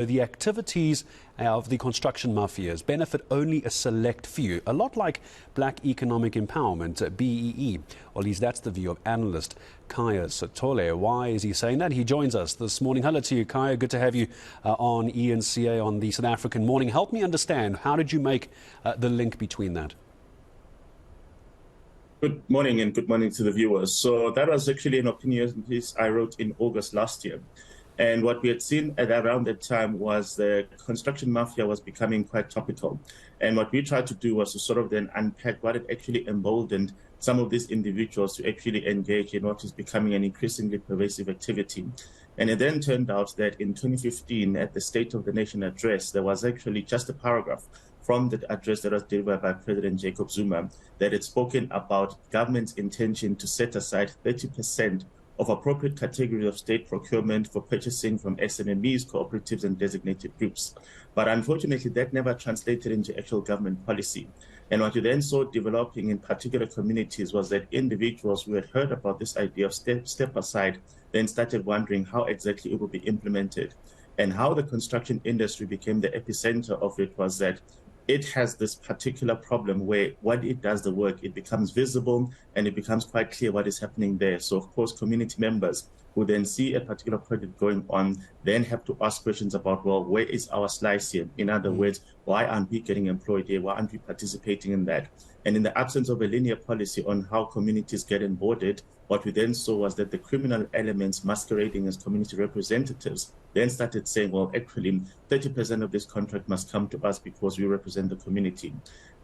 The activities of the construction mafias benefit only a select few, a lot like black economic empowerment, BEE. Or at least that's the view of analyst Khaya Sithole. Why is he saying that? He joins us this morning. Hello to you, Khaya. Good to have you on eNCA on the South African Morning. Help me understand, how did you make the link between that? Good morning and good morning to the viewers. So that was actually an opinion piece I wrote in August last year. And what we had seen at around that time was the construction mafia was becoming quite topical. And what we tried to do was to sort of then unpack what had actually emboldened some of these individuals to actually engage in what is becoming an increasingly pervasive activity. And it then turned out that in 2015, at the State of the Nation address, there was actually just a paragraph from the address that was delivered by President Jacob Zuma that had spoken about government's intention to set aside 30% of appropriate categories of state procurement for purchasing from SMMEs, cooperatives, and designated groups. But unfortunately, that never translated into actual government policy. And what you then saw developing in particular communities was that individuals who had heard about this idea of step aside then started wondering how exactly it would be implemented. And how the construction industry became the epicenter of it was that it has this particular problem where when it does the work, it becomes visible and it becomes quite clear what is happening there. So, of course, community members who then see a particular project going on then have to ask questions about, well, where is our slice here? In other words, why aren't we getting employed here? Why aren't we participating in that? And in the absence of a linear policy on how communities get onboarded, what we then saw was that the criminal elements masquerading as community representatives then started saying, well, actually, 30% of this contract must come to us because we represent the community.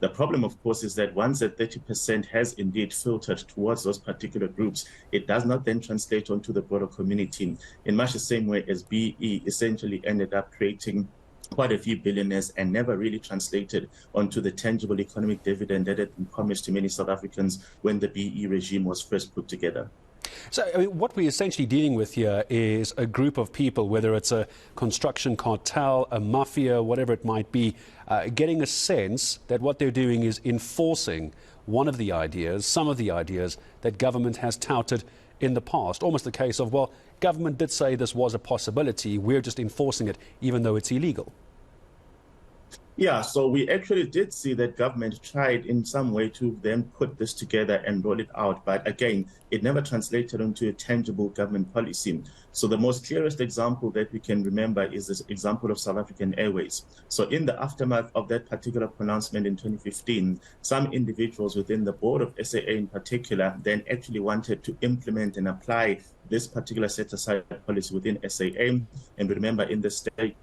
The problem, of course, is that once that 30% has indeed filtered towards those particular groups, it does not then translate onto the broader community in much the same way as BE essentially ended up creating quite a few billionaires and never really translated onto the tangible economic dividend that had been promised to many South Africans when the BE regime was first put together. So what we're essentially dealing with here is a group of people, whether it's a construction cartel, a mafia, whatever it might be, getting a sense that what they're doing is enforcing one of the ideas, some of the ideas that government has touted in the past. Almost a case of, well, government did say this was a possibility, we're just enforcing it even though it's illegal. Yeah, so we actually did see that government tried in some way to then put this together and roll it out. But again, it never translated into a tangible government policy. So the most clearest example that we can remember is this example of South African Airways. So in the aftermath of that particular pronouncement in 2015, some individuals within the board of SAA in particular then actually wanted to implement and apply this particular set-aside policy within SAA. And remember, in the state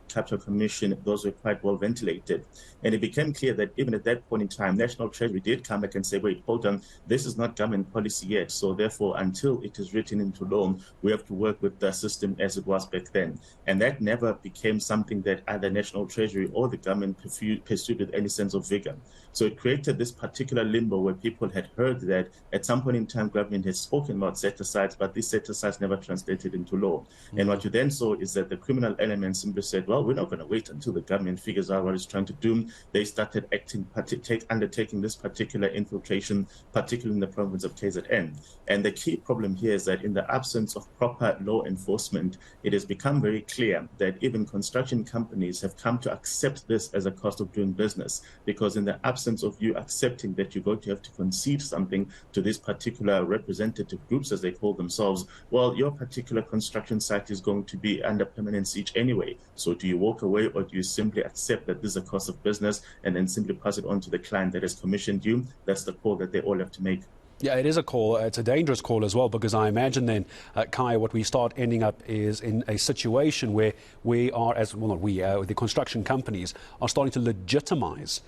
Capital Commission, those were quite well ventilated. And it became clear that even at that point in time, National Treasury did come back and say, wait, hold on, this is not government policy yet. So therefore, until it is written into law, we have to work with the system as it was back then. And that never became something that either National Treasury or the government pursued with any sense of vigor. So it created this particular limbo where people had heard that at some point in time, government had spoken about set-asides, but these set-asides never translated into law. And what you then saw is that the criminal elements simply said, well, we're not going to wait until the government figures out what it's trying to do. They started undertaking this particular infiltration, particularly in the province of KZN. And the key problem here is that in the absence of proper law enforcement, it has become very clear that even construction companies have come to accept this as a cost of doing business, because in the absence of you accepting that you're going to have to concede something to these particular representative groups, as they call themselves, well, your particular construction site is going to be under permanent siege anyway. So do you walk away, or do you simply accept that this is a cost of business and then simply pass it on to the client that has commissioned you? That's the call that they all have to make. Yeah, it is a call. It's a dangerous call as well, because I imagine then, Khaya, what we start ending up is in a situation where we are, the construction companies are starting to legitimize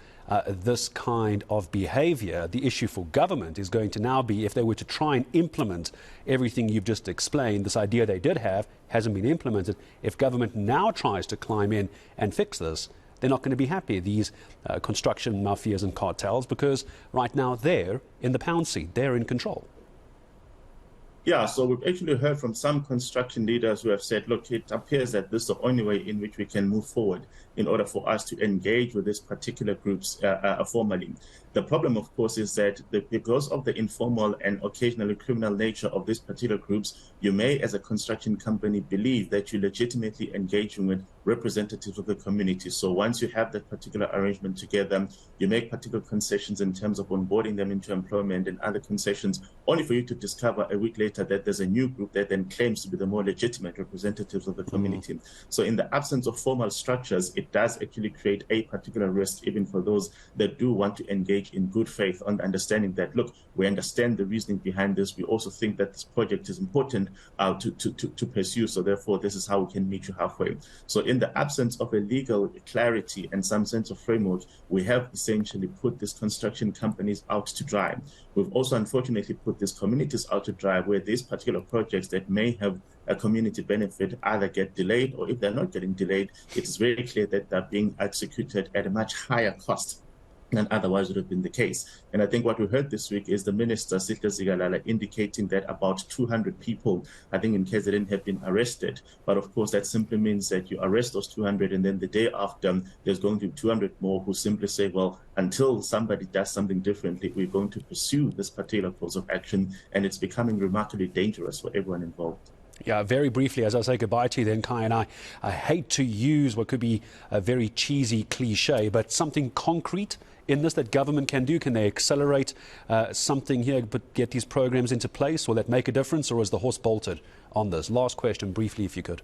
this kind of behavior. The issue for government is going to now be, if they were to try and implement everything you've just explained, this idea they did have hasn't been implemented. If government now tries to climb in and fix this, they're not going to be happy, these construction mafias and cartels, because right now they're in the pound seat, they're in control. Yeah, so we've actually heard from some construction leaders who have said, look, it appears that this is the only way in which we can move forward in order for us to engage with these particular groups formally. The problem, of course, is that because of the informal and occasionally criminal nature of these particular groups, you may, as a construction company, believe that you're legitimately engaging with representatives of the community. So once you have that particular arrangement together, you make particular concessions in terms of onboarding them into employment and other concessions, only for you to discover a week later that there's a new group that then claims to be the more legitimate representatives of the community. So in the absence of formal structures, it does actually create a particular risk, even for those that do want to engage in good faith on understanding that, look, we understand the reasoning behind this. We also think that this project is important to pursue. So therefore, this is how we can meet you halfway. So in the absence of a legal clarity and some sense of framework, we have essentially put these construction companies out to dry. We've also unfortunately put these communities out to dry, where these particular projects that may have a community benefit either get delayed, or if they're not getting delayed, it is very clear that they're being executed at a much higher cost than otherwise would have been the case. And I think what we heard this week is the Minister, Sithole Zikalala, indicating that about 200 people, I think in KZN, have been arrested. But of course, that simply means that you arrest those 200, and then the day after, there's going to be 200 more who simply say, well, until somebody does something differently, we're going to pursue this particular course of action. And it's becoming remarkably dangerous for everyone involved. Yeah, very briefly, as I say goodbye to you then, Khaya, and I hate to use what could be a very cheesy cliche, but something concrete in this that government can do? Can they accelerate something here, but get these programs into place? Will that make a difference, or is the horse bolted on this? Last question, briefly, if you could.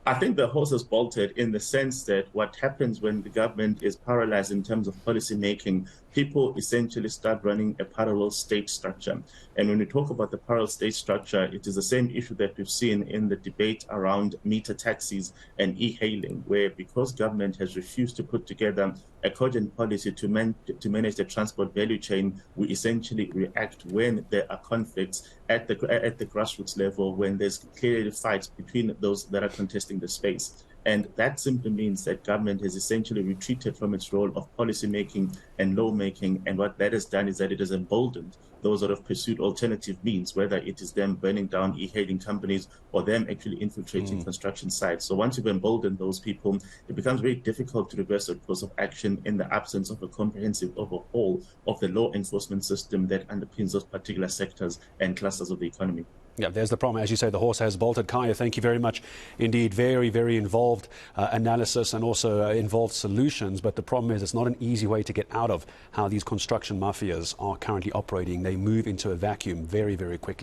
I think the horse is bolted in the sense that what happens when the government is paralyzed in terms of policy making, people essentially start running a parallel state structure. And when we talk about the parallel state structure, it is the same issue that we've seen in the debate around meter taxis and e-hailing, where because government has refused to put together a cogent policy to manage the transport value chain, we essentially react when there are conflicts at the grassroots level, when there's clearly fights between those that are contesting the space. And that simply means that government has essentially retreated from its role of policy making and law making. And what that has done is that it has emboldened those that have pursued alternative means, whether it is them burning down e-hailing companies or them actually infiltrating construction sites. So once you've emboldened those people, it becomes very difficult to reverse a course of action in the absence of a comprehensive overhaul of the law enforcement system that underpins those particular sectors and clusters of the economy. Yeah, there's the problem. As you say, the horse has bolted. Khaya, thank you very much indeed. Very, very involved analysis and also involved solutions. But the problem is it's not an easy way to get out of how these construction mafias are currently operating. They move into a vacuum very, very quickly.